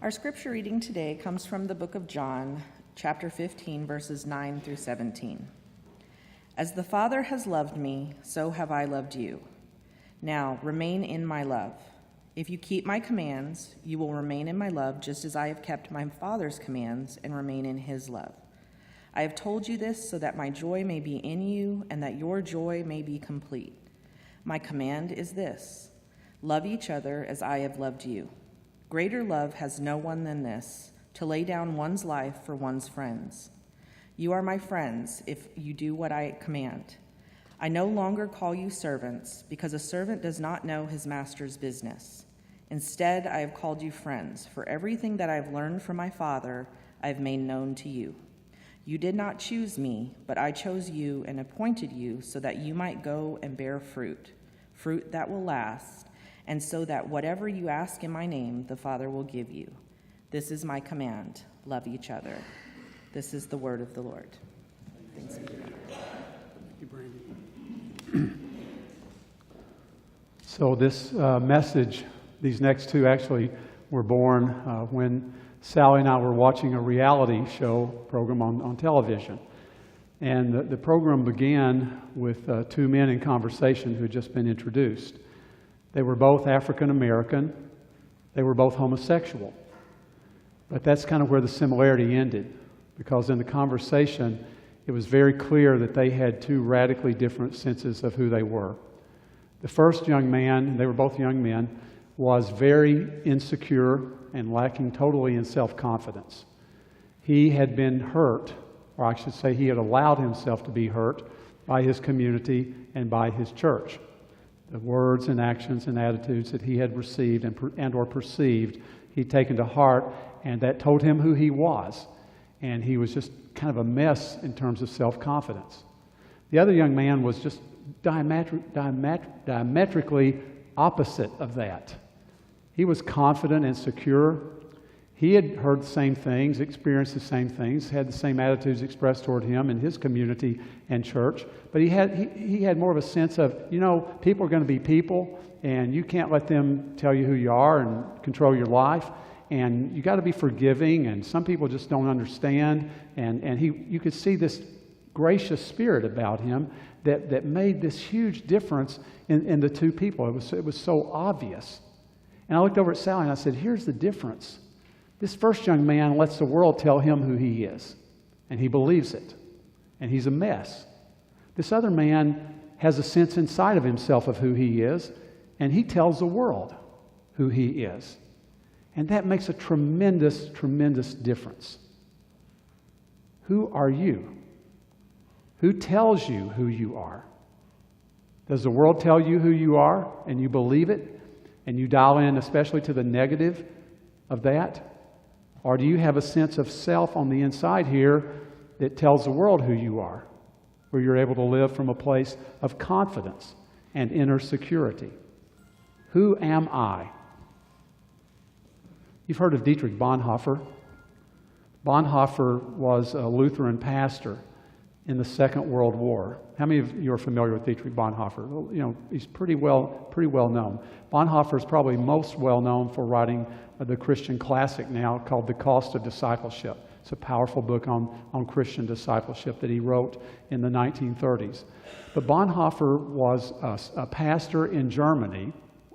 Our scripture reading today comes from the book of John, chapter 15, verses 9 through 17. As the Father has loved me, so have I loved you. Now remain in my love. If you keep my commands, you will remain in my love, just as I have kept my Father's commands and remain in his love. I have told you this so that my joy may be in you and that your joy may be complete. My command is this: love each other as I have loved you. Greater love has no one than this, to lay down one's life for one's friends. You are my friends if you do what I command. I no longer call you servants, because a servant does not know his master's business. Instead, I have called you friends, for everything that I have learned from my Father I have made known to you. You did not choose me, but I chose you and appointed you so that you might go and bear fruit, fruit that will last, and so that whatever you ask in my name, the Father will give you. This is my command: love each other. This is the word of the Lord. Thanks be to God. Thank you, Brandy. So this message, these next two actually were born when Sally and I were watching a reality show program on television. And the program began with two men in conversation who had just been introduced. They were both African American. They were both homosexual. But that's kind of where the similarity ended, because in the conversation, it was very clear that they had two radically different senses of who they were. The first young man, they were both young men, was very insecure and lacking totally in self-confidence. He had been hurt, or I should say he had allowed himself to be hurt by his community and by his church. The words and actions and attitudes that he had received and or perceived, he'd taken to heart, and that told him who he was. And he was just kind of a mess in terms of self-confidence. The other young man was just diametrically opposite of that. He was confident and secure. He had heard the same things, experienced the same things, had the same attitudes expressed toward him in his community and church. But he had more of a sense of, people are going to be people, and you can't let them tell you who you are and control your life. And you got to be forgiving, and some people just don't understand. And you could see this gracious spirit about him that made this huge difference in the two people. It was so obvious. And I looked over at Sally and I said, here's the difference. This first young man lets the world tell him who he is, and he believes it, and he's a mess. This other man has a sense inside of himself of who he is, and he tells the world who he is. And that makes a tremendous, tremendous difference. Who are you? Who tells you who you are? Does the world tell you who you are, and you believe it, and you dial in especially to the negative of that? Or do you have a sense of self on the inside here that tells the world who you are, where you're able to live from a place of confidence and inner security? Who am I? You've heard of Dietrich Bonhoeffer. Bonhoeffer was a Lutheran pastor in the Second World War. How many of you are familiar with Dietrich Bonhoeffer? Well, he's pretty well known. Bonhoeffer is probably most well known for writing the Christian classic now called The Cost of Discipleship. It's a powerful book on Christian discipleship that he wrote in the 1930s. But Bonhoeffer was a pastor in Germany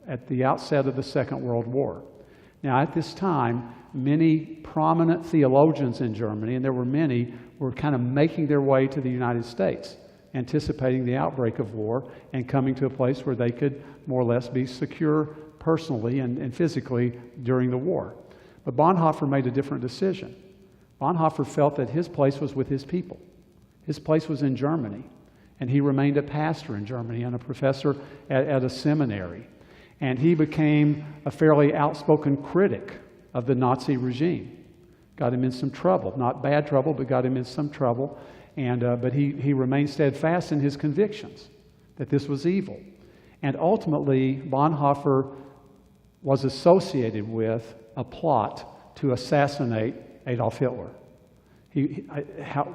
at the outset of the Second World War. Now, at this time, many prominent theologians in Germany, and there were many, were kind of making their way to the United States, anticipating the outbreak of war and coming to a place where they could more or less be secure personally and physically during the war. But Bonhoeffer made a different decision. Bonhoeffer felt that his place was with his people. His place was in Germany, and he remained a pastor in Germany and a professor at a seminary. And he became a fairly outspoken critic of the Nazi regime. Got him in some trouble, not bad trouble, but got him in some trouble. But he remained steadfast in his convictions that this was evil. And ultimately, Bonhoeffer was associated with a plot to assassinate Adolf Hitler.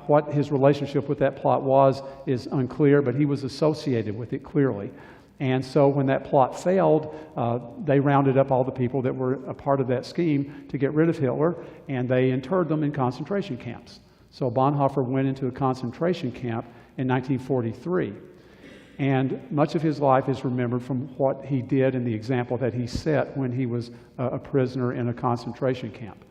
What his relationship with that plot was is unclear, but he was associated with it clearly. And so when that plot failed, they rounded up all the people that were a part of that scheme to get rid of Hitler, and they interred them in concentration camps. So Bonhoeffer went into a concentration camp in 1943. And much of his life is remembered from what he did and the example that he set when he was a prisoner in a concentration camp.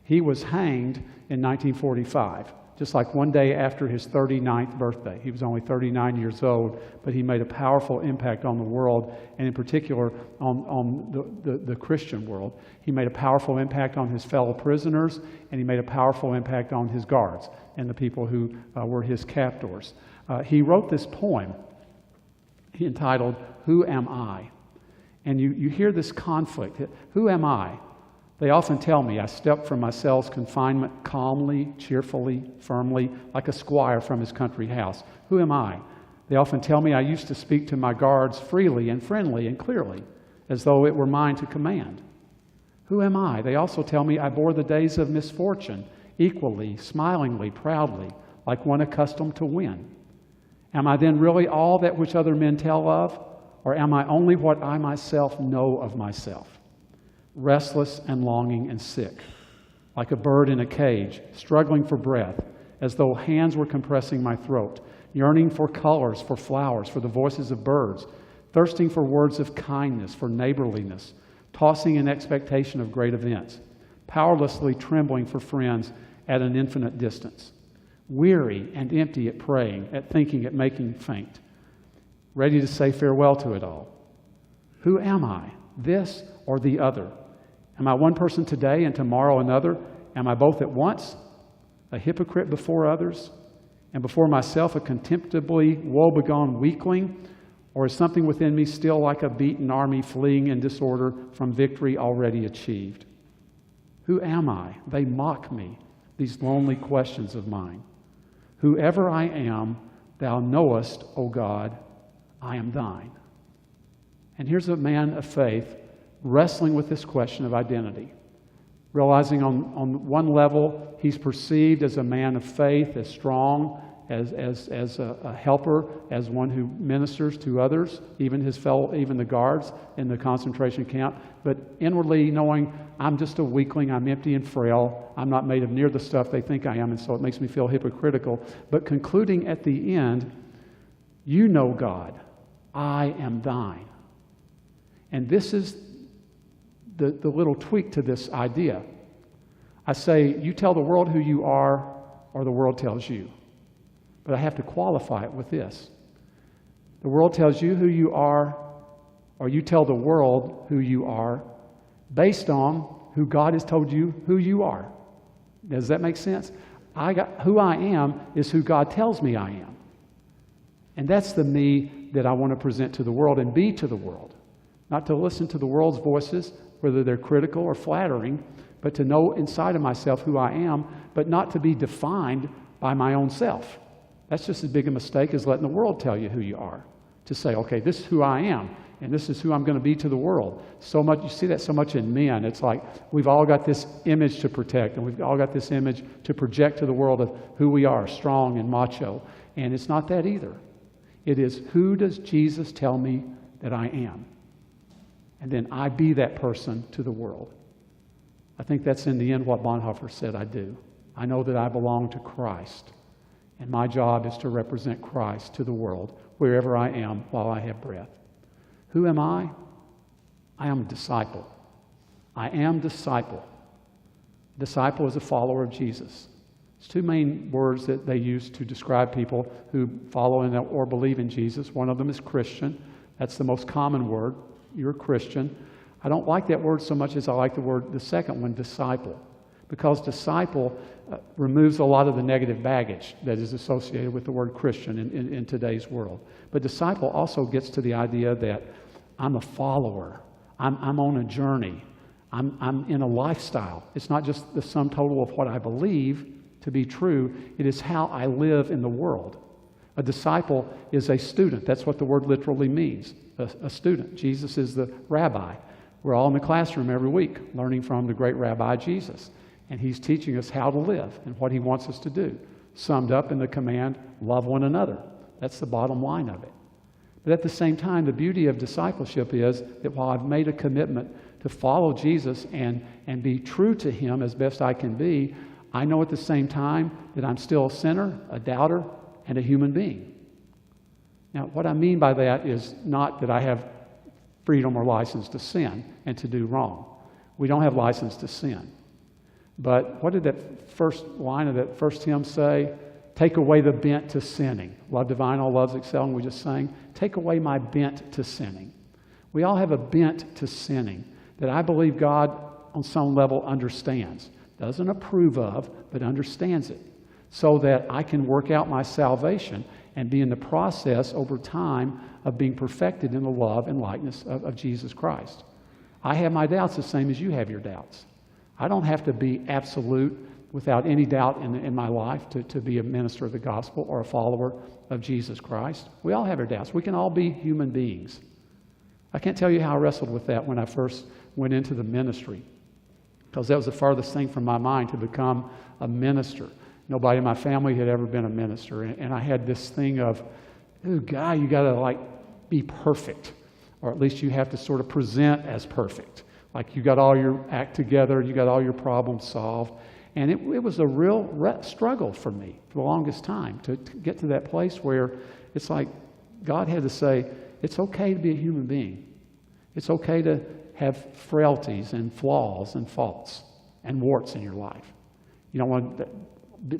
He was hanged in 1945, just like one day after his 39th birthday. He was only 39 years old, but he made a powerful impact on the world, and in particular on the Christian world. He made a powerful impact on his fellow prisoners, and he made a powerful impact on his guards and the people who were his captors. He wrote this poem entitled, "Who Am I?" And you hear this conflict. Who am I? They often tell me I stepped from my cell's confinement calmly, cheerfully, firmly, like a squire from his country house. Who am I? They often tell me I used to speak to my guards freely and friendly and clearly, as though it were mine to command. Who am I? They also tell me I bore the days of misfortune equally, smilingly, proudly, like one accustomed to win. Am I then really all that which other men tell of, or am I only what I myself know of myself? Restless and longing and sick, like a bird in a cage, struggling for breath, as though hands were compressing my throat, yearning for colors, for flowers, for the voices of birds, thirsting for words of kindness, for neighborliness, tossing in expectation of great events, powerlessly trembling for friends at an infinite distance, weary and empty at praying, at thinking, at making faint, ready to say farewell to it all. Who am I, this or the other? Am I one person today and tomorrow another? Am I both at once? A hypocrite before others, and before myself a contemptibly woebegone weakling? Or is something within me still like a beaten army fleeing in disorder from victory already achieved? Who am I? They mock me, these lonely questions of mine. Whoever I am, thou knowest, O God, I am thine. And here's a man of faith wrestling with this question of identity, realizing on one level he's perceived as a man of faith, as strong, as a helper, as one who ministers to others, even the guards in the concentration camp, but inwardly knowing I'm just a weakling, I'm empty and frail, I'm not made of near the stuff they think I am, and so it makes me feel hypocritical, but concluding at the end, you know, God, I am thine. And this is the little tweak to this idea. I say, you tell the world who you are, or the world tells you. But I have to qualify it with this. The world tells you who you are, or you tell the world who you are, based on who God has told you who you are. Does that make sense? Who I am is who God tells me I am. And that's the me that I want to present to the world and be to the world. Not to listen to the world's voices, whether they're critical or flattering, but to know inside of myself who I am, but not to be defined by my own self. That's just as big a mistake as letting the world tell you who you are. To say, okay, this is who I am, and this is who I'm going to be to the world. So much, you see that so much in men. It's like we've all got this image to protect, and we've all got this image to project to the world of who we are, strong and macho. And it's not that either. It is, who does Jesus tell me that I am? And then I be that person to the world. I think that's in the end what Bonhoeffer said I do. I know that I belong to Christ, and my job is to represent Christ to the world wherever I am while I have breath. Who am I? I am a disciple. I am disciple. Disciple is a follower of Jesus. It's two main words that they use to describe people who follow in or believe in Jesus. One of them is Christian. That's the most common word. You're a Christian. I don't like that word so much as I like the second one, disciple, because disciple removes a lot of the negative baggage that is associated with the word Christian in today's world. But disciple also gets to the idea that I'm a follower. I'm on a journey. I'm in a lifestyle. It's not just the sum total of what I believe to be true. It is how I live in the world. A disciple is a student. That's what the word literally means, a student. Jesus is the rabbi. We're all in the classroom every week learning from the great rabbi Jesus. And he's teaching us how to live and what he wants us to do, summed up in the command, love one another. That's the bottom line of it. But at the same time, the beauty of discipleship is that while I've made a commitment to follow Jesus and be true to Him as best I can be, I know at the same time that I'm still a sinner, a doubter, and a human being. Now, what I mean by that is not that I have freedom or license to sin and to do wrong. We don't have license to sin. But what did that first line of that first hymn say? Take away the bent to sinning. Love divine, all loves excelling, we just sang. Take away my bent to sinning. We all have a bent to sinning that I believe God on some level understands. Doesn't approve of, but understands it. So that I can work out my salvation and be in the process over time of being perfected in the love and likeness of Jesus Christ. I have my doubts the same as you have your doubts. I don't have to be absolute without any doubt in my life to be a minister of the gospel or a follower of Jesus Christ. We all have our doubts. We can all be human beings. I can't tell you how I wrestled with that when I first went into the ministry, because that was the farthest thing from my mind, to become a minister. Nobody in my family had ever been a minister, and I had this thing of, ooh, guy, you got to be perfect, or at least you have to sort of present as perfect. Like you got all your act together, you got all your problems solved. And it was a real struggle for me for the longest time to get to that place where it's like God had to say, it's okay to be a human being. It's okay to have frailties and flaws and faults and warts in your life. You don't want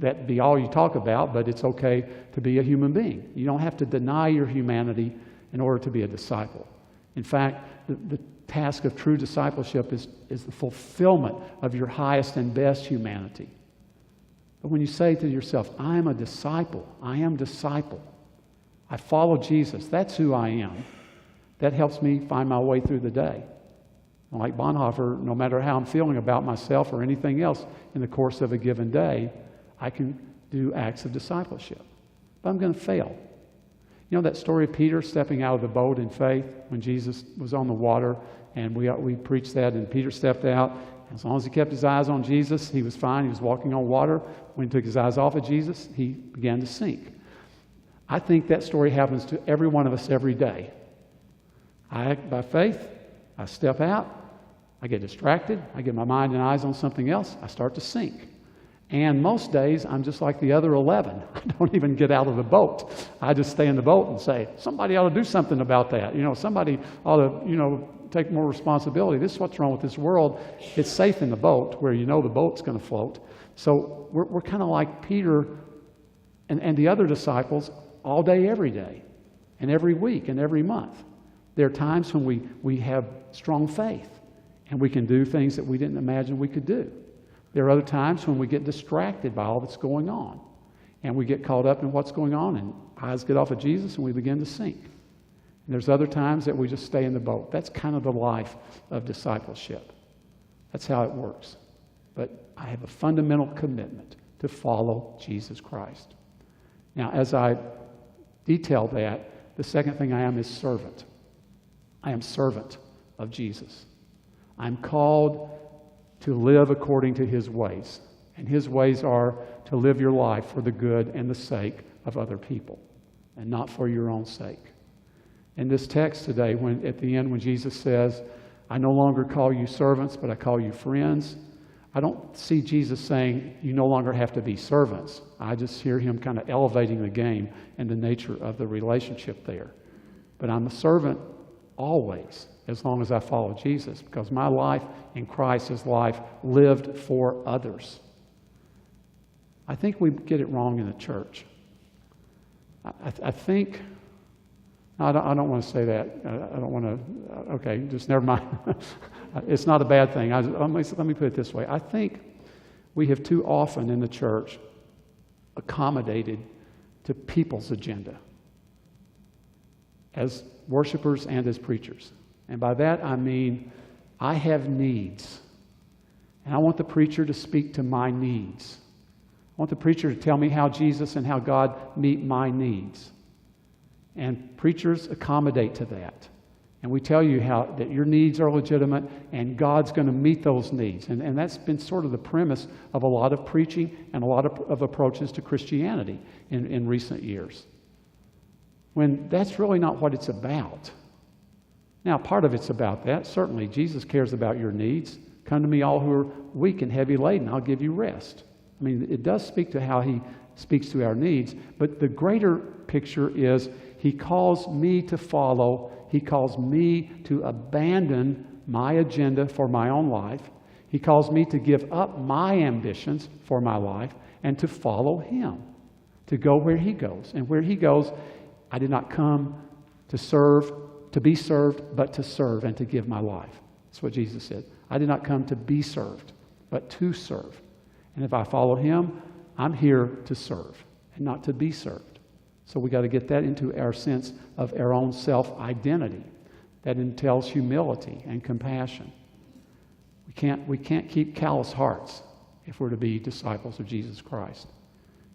that be all you talk about, but it's okay to be a human being. You don't have to deny your humanity in order to be a disciple. In fact, the task of true discipleship is the fulfillment of your highest and best humanity. But when you say to yourself, I am a disciple, I am disciple, I follow Jesus, that's who I am, that helps me find my way through the day. Like Bonhoeffer, no matter how I'm feeling about myself or anything else in the course of a given day, I can do acts of discipleship. But I'm going to fail. You know that story of Peter stepping out of the boat in faith when Jesus was on the water, and we preached that, and Peter stepped out. As long as he kept his eyes on Jesus, he was fine. He was walking on water. When he took his eyes off of Jesus, he began to sink. I think that story happens to every one of us every day. I act by faith. I step out. I get distracted. I get my mind and eyes on something else. I start to sink. And most days, I'm just like the other 11. I don't even get out of the boat. I just stay in the boat and say, somebody ought to do something about that. Somebody ought to, take more responsibility. This is what's wrong with this world. It's safe in the boat where the boat's going to float. So we're kind of like Peter and the other disciples all day, every day, and every week and every month. There are times when we have strong faith and we can do things that we didn't imagine we could do. There are other times when we get distracted by all that's going on, and we get caught up in what's going on, and eyes get off of Jesus, and we begin to sink. And there's other times that we just stay in the boat. That's kind of the life of discipleship. That's how it works. But I have a fundamental commitment to follow Jesus Christ. Now, as I detail that, the second thing I am is servant. I am servant of Jesus. I'm called to live according to His ways. And His ways are to live your life for the good and the sake of other people, and not for your own sake. In this text today, at the end when Jesus says, I no longer call you servants, but I call you friends, I don't see Jesus saying you no longer have to be servants. I just hear Him kind of elevating the game and the nature of the relationship there. But I'm a servant always, as long as I follow Jesus, because my life in Christ is life lived for others. I think we get it wrong in the church. I think, I don't want to say that. I don't want to, okay, just never mind. It's not a bad thing. Let me put it this way. I think we have too often in the church accommodated to people's agenda as worshipers and as preachers. And by that I mean I have needs, and I want the preacher to speak to my needs. I want the preacher to tell me how Jesus and how God meet my needs. And preachers accommodate to that. And we tell you how that your needs are legitimate and God's going to meet those needs. And that's been sort of the premise of a lot of preaching and a lot of approaches to Christianity in recent years. when that's really not what it's about. Now, part of it's about that. Certainly, Jesus cares about your needs. Come to me, all who are weak and heavy laden, I'll give you rest. I mean, it does speak to how he speaks to our needs, but the greater picture is he calls me to follow. He calls me to abandon my agenda for my own life. He calls me to give up my ambitions for my life and to follow him, to go where he goes. And where he goes, I did not come to serve, to be served, but to serve and to give my life. That's what Jesus said. I did not come to be served, but to serve. And if I follow him, I'm here to serve and not to be served. So we got to get that into our sense of our own self-identity. That entails humility and compassion. We can't keep callous hearts if we're to be disciples of Jesus Christ.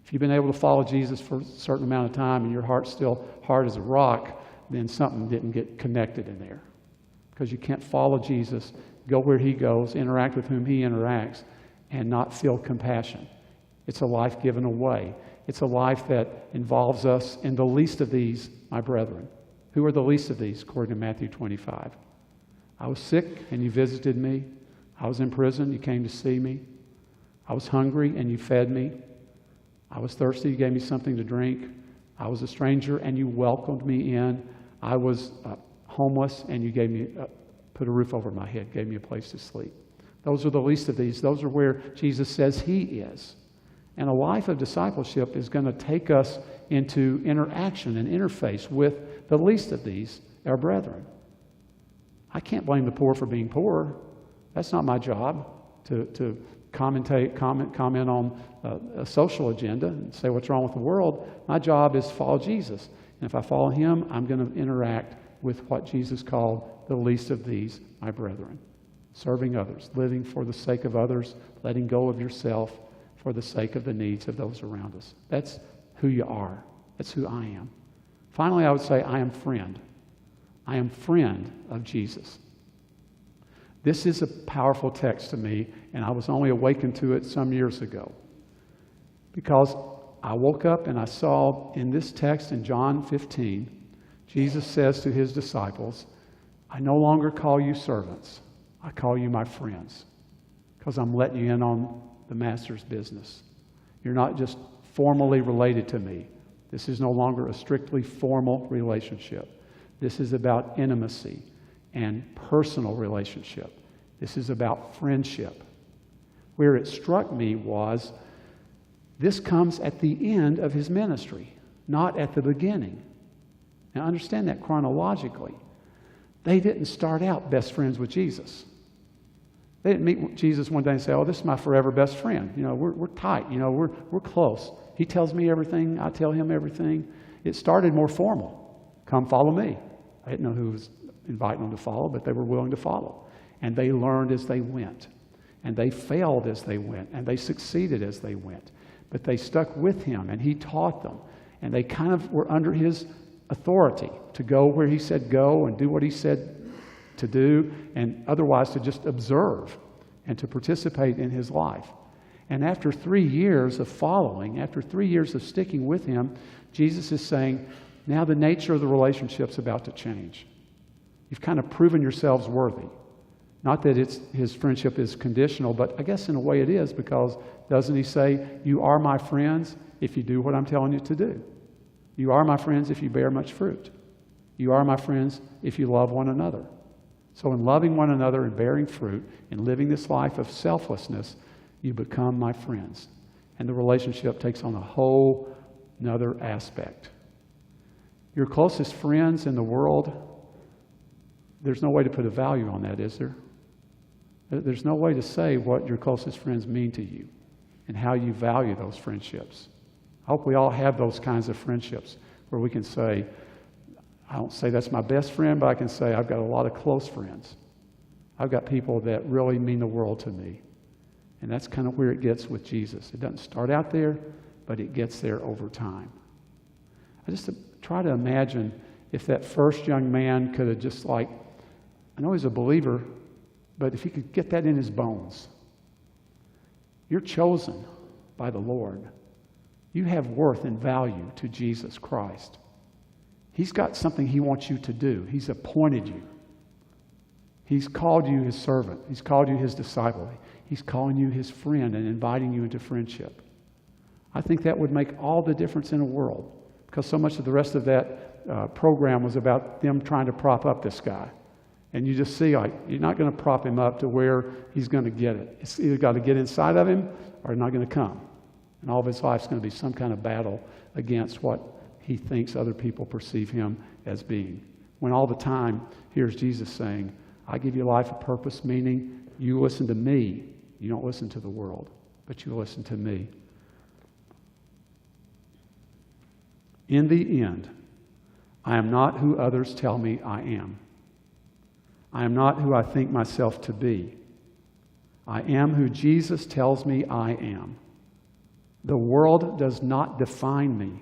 If you've been able to follow Jesus for a certain amount of time and your heart's still hard as a rock, then something didn't get connected in there. Because you can't follow Jesus, go where he goes, interact with whom he interacts, and not feel compassion. It's a life given away. It's a life that involves us in the least of these, my brethren. Who are the least of these, according to Matthew 25? I was sick, and you visited me. I was in prison, you came to see me. I was hungry, and you fed me. I was thirsty, you gave me something to drink. I was a stranger, and you welcomed me in. I was homeless, and you gave me, put a roof over my head, gave me a place to sleep. Those are the least of these. Those are where Jesus says he is. And a life of discipleship is going to take us into interaction and interface with the least of these, our brethren. I can't blame the poor for being poor. That's not my job to comment on a social agenda and say what's wrong with the world. My job is to follow Jesus. And if I follow him, I'm going to interact with what Jesus called the least of these, my brethren. Serving others, living for the sake of others, letting go of yourself for the sake of the needs of those around us. That's who you are. That's who I am. Finally, I would say I am friend. I am friend of Jesus. This is a powerful text to me, and I was only awakened to it some years ago. Because I woke up and I saw in this text in John 15, Jesus says to his disciples, I no longer call you servants. I call you my friends. Because I'm letting you in on the master's business. You're not just formally related to me. This is no longer a strictly formal relationship. This is about intimacy and personal relationship. This is about friendship. Where it struck me was this comes at the end of his ministry, not at the beginning. Now understand that chronologically. They didn't start out best friends with Jesus. They didn't meet Jesus one day and say, oh, this is my forever best friend. You know, we're tight. You know, we're close. He tells me everything. I tell him everything. It started more formal. Come follow me. I didn't know who was inviting them to follow, but they were willing to follow. And they learned as they went. And they failed as they went. And they succeeded as they went. But they stuck with him, and he taught them. And they kind of were under his authority to go where he said go and do what he said to do, and otherwise to just observe and to participate in his life. And after 3 years of following, after 3 years of sticking with him, Jesus is saying, now the nature of the relationship's about to change. You've kind of proven yourselves worthy. Not that his friendship is conditional, but I guess in a way it is, because doesn't he say, you are my friends if you do what I'm telling you to do? You are my friends if you bear much fruit. You are my friends if you love one another. So in loving one another and bearing fruit and living this life of selflessness, you become my friends. And the relationship takes on a whole another aspect. Your closest friends in the world, there's no way to put a value on that, is there? There's no way to say what your closest friends mean to you and how you value those friendships. I hope we all have those kinds of friendships where we can say, I don't say that's my best friend, but I can say I've got a lot of close friends. I've got people that really mean the world to me. And that's kind of where it gets with Jesus. It doesn't start out there, but it gets there over time. I just try to imagine if that first young man could have just I know he's a believer, but if he could get that in his bones. You're chosen by the Lord. You have worth and value to Jesus Christ. He's got something he wants you to do. He's appointed you. He's called you his servant. He's called you his disciple. He's calling you his friend and inviting you into friendship. I think that would make all the difference in the world, because so much of the rest of that program was about them trying to prop up this guy. And you just see, like, you're not going to prop him up to where he's going to get it. It's either got to get inside of him or not going to come. And all of his life's going to be some kind of battle against what he thinks other people perceive him as being. When all the time, here's Jesus saying, I give you life, a purpose, meaning you listen to me. You don't listen to the world, but you listen to me. In the end, I am not who others tell me I am. I am not who I think myself to be. I am who Jesus tells me I am. The world does not define me.